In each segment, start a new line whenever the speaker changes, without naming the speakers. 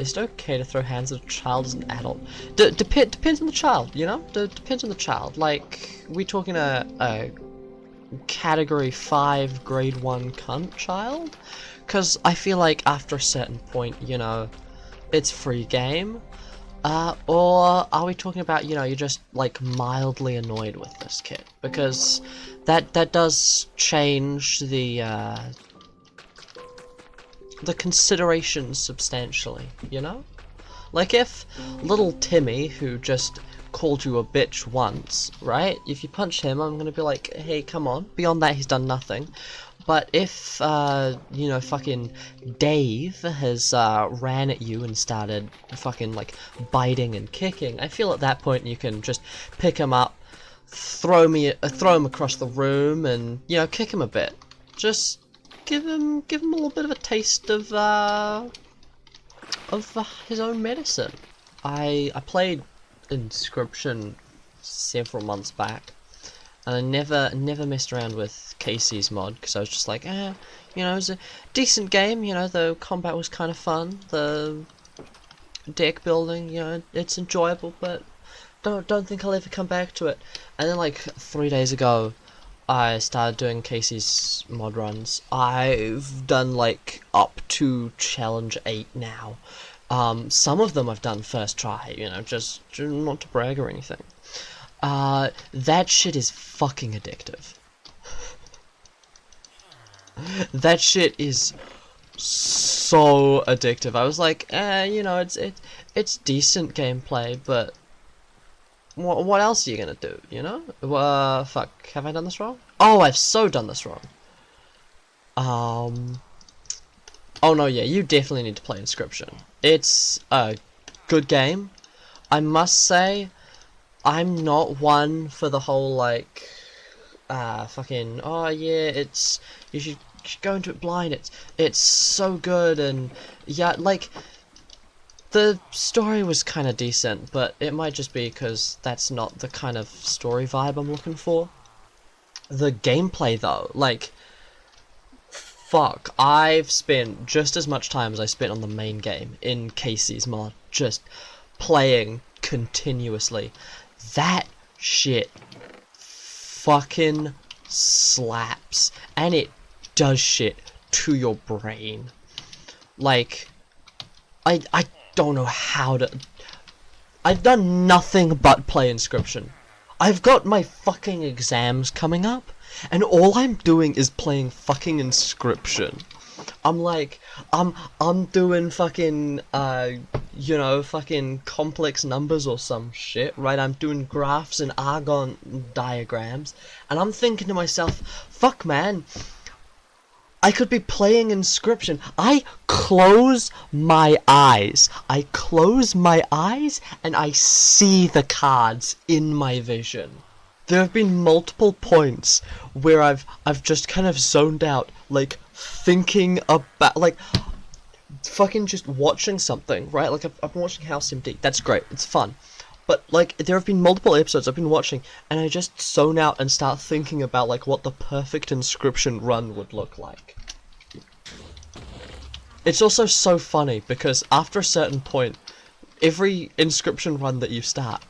is it okay to throw hands at a child as an adult? Depends on the child, you know? Depends on the child. Like, we talking a category 5 grade 1 cunt child? Because I feel like after a certain point, you know, it's free game. Or are we talking about, you know, you're just like mildly annoyed with this kid? Because that does change the consideration substantially, you know? Like if little Timmy, who just called you a bitch once, right? If you punch him, I'm gonna be like, hey, come on. Beyond that, he's done nothing. But if, you know, fucking Dave has, ran at you and started fucking, like, biting and kicking, I feel at that point you can just pick him up, throw him across the room, and, you know, kick him a bit. Just give him a little bit of a taste of his own medicine. I played Inscription several months back, and I never messed around with Casey's mod because I was just like, you know, it was a decent game. You know, the combat was kind of fun. The deck building, you know, it's enjoyable, but don't think I'll ever come back to it. And then like 3 days ago, I started doing Casey's mod runs. I've done like up to challenge 8 now. Some of them I've done first try, you know, just not to brag or anything. That shit is fucking addictive. That shit is so addictive. I was like, you know, it's decent gameplay, but what else are you gonna do, you know? Fuck, have I done this wrong? Oh, I've so done this wrong. Oh no, yeah, you definitely need to play Inscription. It's a good game. I must say, I'm not one for the whole, like, fucking, oh yeah, you should go into it blind, it's so good, and, yeah, like, the story was kind of decent, but it might just be because that's not the kind of story vibe I'm looking for. The gameplay, though, like, fuck, I've spent just as much time as I spent on the main game in Casey's mod, just playing continuously. That shit fucking slaps, and it does shit to your brain. Like, I don't know how to... I've done nothing but play Inscription. I've got my fucking exams coming up, and all I'm doing is playing fucking Inscription. I'm like, I'm doing fucking, you know, fucking complex numbers or some shit, right? I'm doing graphs and Argon diagrams, and I'm thinking to myself, fuck man, I could be playing Inscription. I close my eyes. I close my eyes and I see the cards in my vision. There have been multiple points where I've just kind of zoned out, like thinking about, like, fucking just watching something, right? Like I've been watching House MD. That's great. It's fun. But, like, there have been multiple episodes I've been watching, and I just zone out and start thinking about, like, what the perfect Inscription run would look like. It's also so funny, because after a certain point, every Inscription run that you start,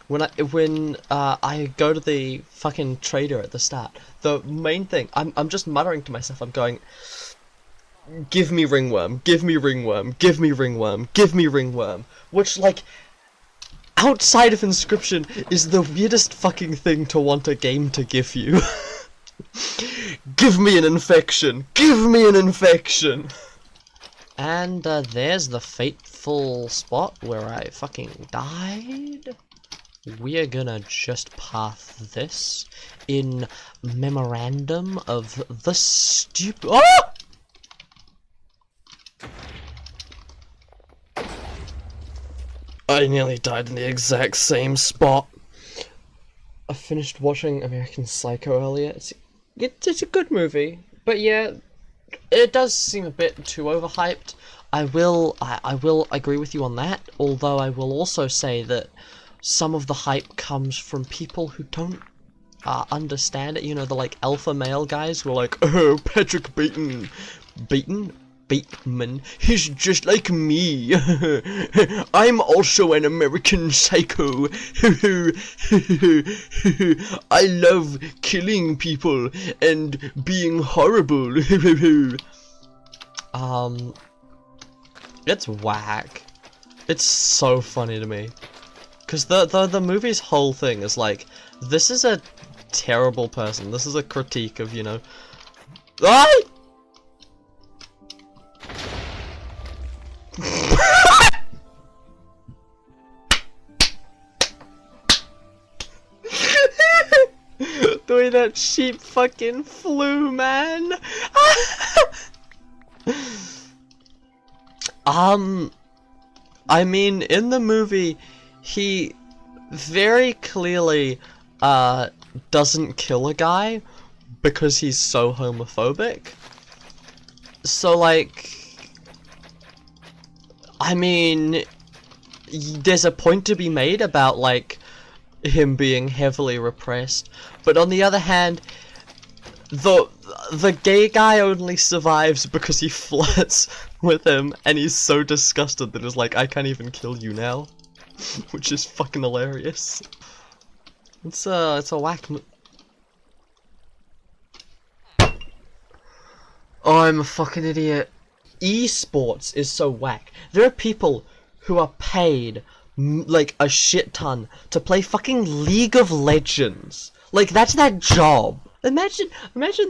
when I go to the fucking trader at the start, the main thing, I'm just muttering to myself, I'm going, give me Ringworm, give me Ringworm, give me Ringworm, give me Ringworm, which, like, outside of Inscription is the weirdest fucking thing to want a game to give you. Give me an infection! Give me an infection! And there's the fateful spot where I fucking died. We're gonna just path this in memorandum of the stupid... Oh! I nearly died in the exact same spot. I finished watching American Psycho earlier. It's a good movie, but yeah, it does seem a bit too overhyped. I will agree with you on that, although I will also say that some of the hype comes from people who don't understand it. You know, the, like, alpha male guys who are like, oh, Patrick Beaton. Beaton?
Bateman. He's just like me. I'm also an American psycho. I love killing people and being horrible.
It's whack. It's so funny to me. Cause the movie's whole thing is like, this is a terrible person. This is a critique of, you know, the way that sheep fucking flew, man. I mean, in the movie, he very clearly doesn't kill a guy because he's so homophobic. So like, I mean, there's a point to be made about like him being heavily repressed, but on the other hand, the gay guy only survives because he flirts with him, and he's so disgusted that he's like, I can't even kill you now, which is fucking hilarious. It's a whack. Oh, I'm a fucking idiot. Esports is so whack. There are people who are paid like a shit ton to play fucking League of Legends. Like, that's their job. Imagine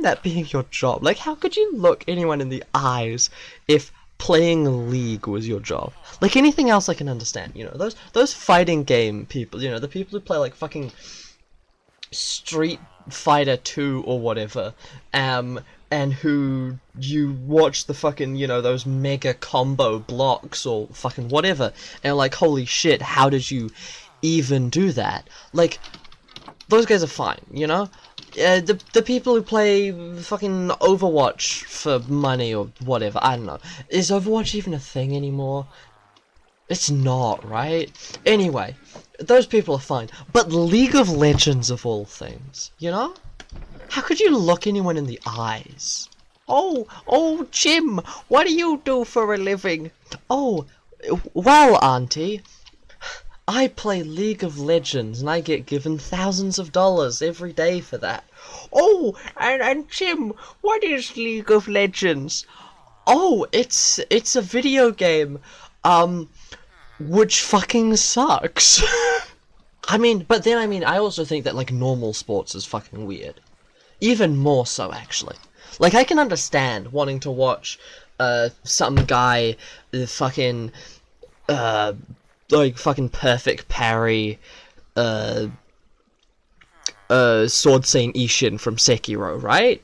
that being your job. Like, how could you look anyone in the eyes if playing League was your job? Like, anything else I can understand, you know, those fighting game people, you know, the people who play like fucking Street Fighter 2 or whatever, and who you watch the fucking, you know, those mega combo blocks or fucking whatever, and like, holy shit, how did you even do that? Like, those guys are fine, you know? The people who play fucking Overwatch for money or whatever, I don't know. Is Overwatch even a thing anymore? It's not, right? Anyway, those people are fine. But League of Legends of all things, you know? How could you look anyone in the eyes? Oh, Jim, what do you do for a living? Oh, well, Auntie, I play League of Legends and I get given thousands of dollars every day for that. Oh, and Jim, what is League of Legends? Oh, it's a video game, which fucking sucks. I mean, I also think that, like, normal sports is fucking weird. Even more so, actually. Like, I can understand wanting to watch, some guy, fucking, like, fucking perfect parry, Sword Saint Ishin from Sekiro, right?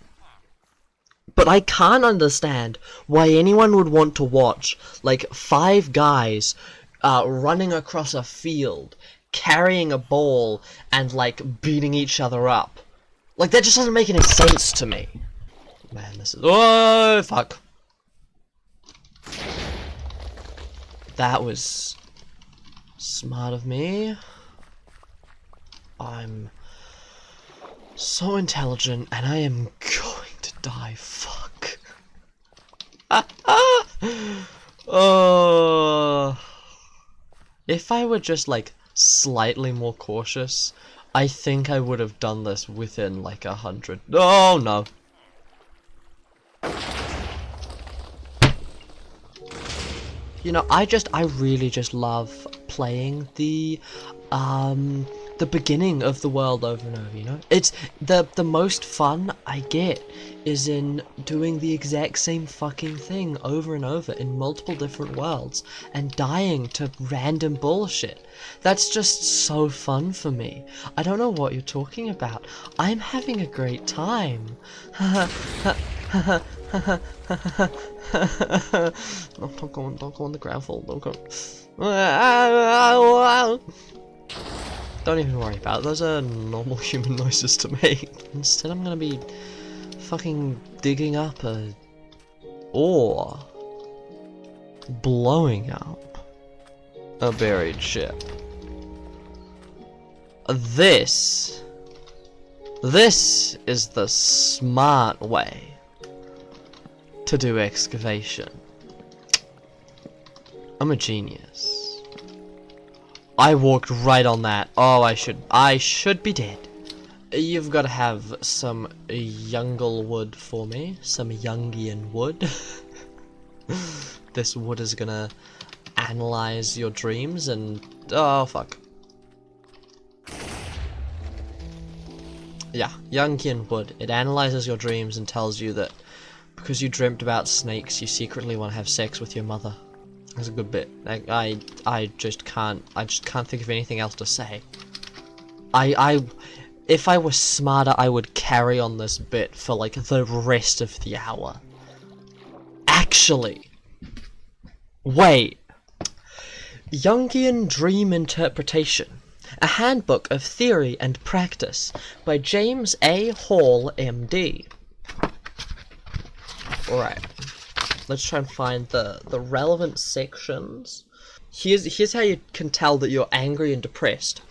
But I can't understand why anyone would want to watch, like, 5 guys, running across a field, carrying a ball, and, like, beating each other up. Like, that just doesn't make any sense to me. Man, this is... Oh, fuck. That was... smart of me. I'm so intelligent, and I am going to die. Fuck. Oh. If I were just, like, slightly more cautious, I think I would have done this within, like, 100. Oh, no. You know, I really just love playing the beginning of the world over and over, you know? It's, the most fun I get is in doing the exact same fucking thing over and over in multiple different worlds, and dying to random bullshit. That's just so fun for me. I don't know what you're talking about. I'm having a great time. Don't go on the gravel, don't go. Don't even worry about it. Those are normal human noises to make. Instead, I'm gonna be fucking digging up a ore, blowing up a buried ship. This is the smart way to do excavation. I'm a genius. I walked right on that. Oh, I should be dead. You've got to have some Youngle wood for me. Some Youngian wood. This wood is gonna analyze your dreams and... oh, fuck. Yeah, Youngian wood. It analyzes your dreams and tells you that because you dreamt about snakes, you secretly want to have sex with your mother. That's a good bit. Like, I just can't think of anything else to say. If I was smarter, I would carry on this bit for like the rest of the hour. Actually, wait. Jungian Dream Interpretation. A Handbook of Theory and Practice by James A. Hall, MD. Alright. Let's try and find the relevant sections. Here's how you can tell that you're angry and depressed.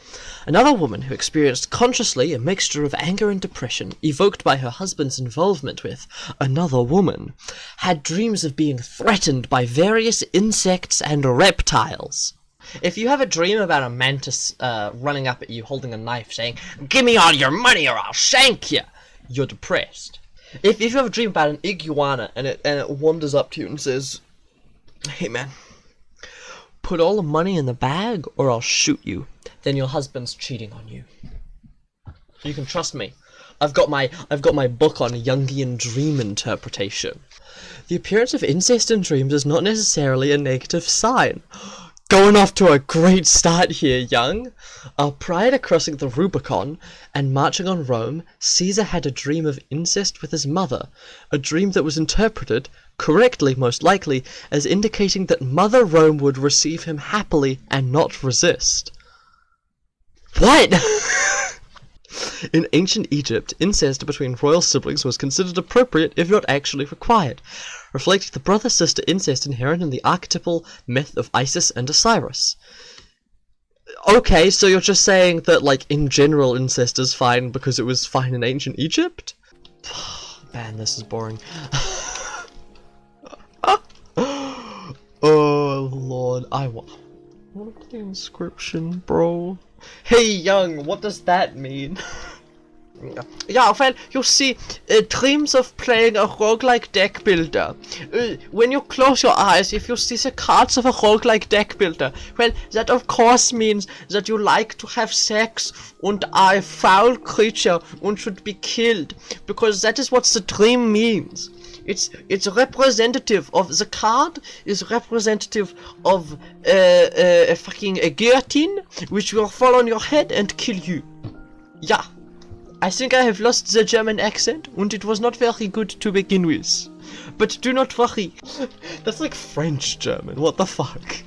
Another woman who experienced consciously a mixture of anger and depression evoked by her husband's involvement with another woman had dreams of being threatened by various insects and reptiles. If you have a dream about a mantis running up at you holding a knife saying, "Give me all your money or I'll shank you," you're depressed. If you have a dream about an iguana and it wanders up to you and says, "Hey man, put all the money in the bag or I'll shoot you," then your husband's cheating on you. You can trust me. I've got my book on Jungian dream interpretation. The appearance of incest in dreams is not necessarily a negative sign. Going off to a great start here, Young. Prior to crossing the Rubicon and marching on Rome, Caesar had a dream of incest with his mother, a dream that was interpreted, correctly most likely, as indicating that Mother Rome would receive him happily and not resist. What? In ancient Egypt, incest between royal siblings was considered appropriate if not actually required, reflecting the brother-sister incest inherent in the archetypal myth of Isis and Osiris. Okay, so you're just saying that, like, in general incest is fine because it was fine in ancient Egypt? Man, this is boring. Oh, Lord, I want to play Inscription, bro. Hey, Young, what does that mean? Yeah, well, you see, dreams of playing a roguelike deck builder. When you close your eyes, if you see the cards of a roguelike deck builder, well, that of course means that you like to have sex and are a foul creature and should be killed, because that is what the dream means. It's representative of, the card is representative of a fucking guillotine, which will fall on your head and kill you. Yeah. I think I have lost the German accent, and it was not very good to begin with. But do not worry. That's like French German, what the fuck?